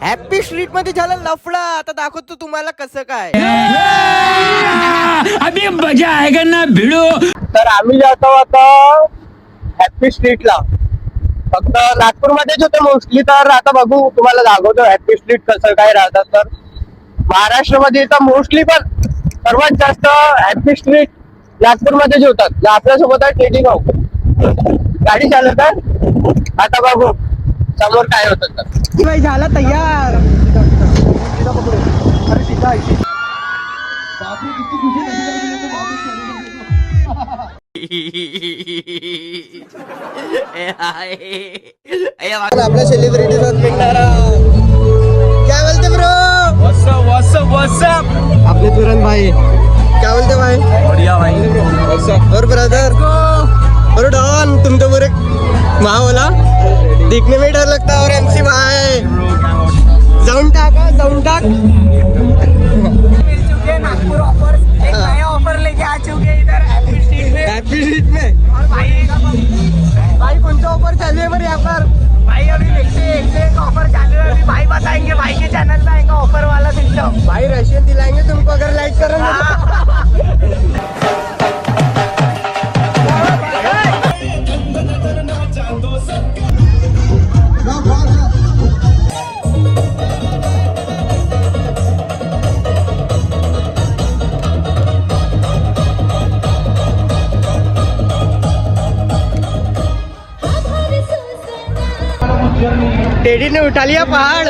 Happy street मध्ये झालं लफडा. आता दाखवतो तुम्हाला कसं काय. अभी मजा आएगा ना भिडो. तर आम्ही जातो आता हॅपी स्ट्रीटला. फक्त नागपूरमध्येच होते मोस्टली. तर आता बघू, तुम्हाला दाखवतो हॅपी स्ट्रीट कसं काय राहतात. तर महाराष्ट्रामध्ये तर मोस्टली पण सर्वात जास्त हॅपी स्ट्रीट नागपूरमध्येच होतात. आपल्यासोबत आहे टेडी भाऊ, गाडी चालवतात. आता बघू समोर काय होतं. तर भाई झाला तयार. आपल्या सेलिब्रिटी सोबत भेटणारा काय बोलते ब्रो. आपले तुरंत भाई क्या बोलते भाई. बढ़िया भाई. और ब्रदर और डॉन, तुम तो पूरे वहाँ बोला दिखने में डर लगता है. और एमसी भाई जाऊन टाक. नागपुर ऑफर, एक नया ऑफर लेके आ चुके हैं इधर हैप्पी स्ट्रीट में. और भाई कोणता ऑफर चालू है मेरे यहाँ पर. भाई अभी देखते हैं एक ऑफर चालू है. अभी भाई बताएंगे, भाई के चैनल पे आएगा ऑफर वाला सिस्टम. भाई रशियन दिलाएंगे तुमको अगर लाइक करोगे. टेडी ने उठा लिया पहाड़.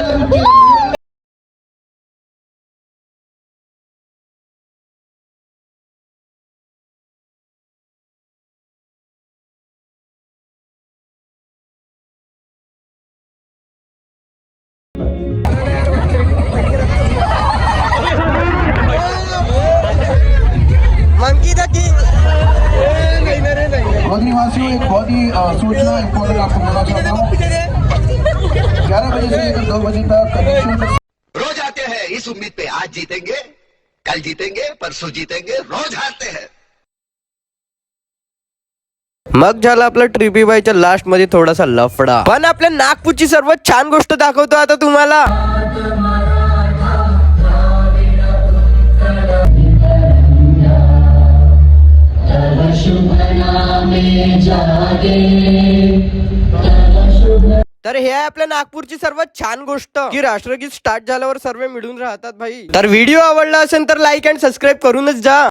Monkey the king. निवासियों, एक बहुत ही सूचना इम्पोर्टेंट आपको देना चाहता हूँ. 11 बजे से लेकर 2 बजे तक रोज आते हैं इस उम्मीद पे आज जीतेंगे, कल जीतेंगे, परसों जीतेंगे, रोज हारते हैं. मग झालं आपलं ट्रिपी बायच्या लास्ट मध्ये थोडासा लफडा. पण आपल्या नागपूरची सर्वात छान गोष्ट दाखवतो आता तुम्हाला. तर हे आहे आपल्या नागपूरची सर्वात छान गोष्ट की राष्ट्रगीत स्टार्ट झाल्यावर सर्व मिळून राहतात भाई. तर व्हिडिओ आवडला असेल तर लाईक अँड सबस्क्राईब करूनच जा.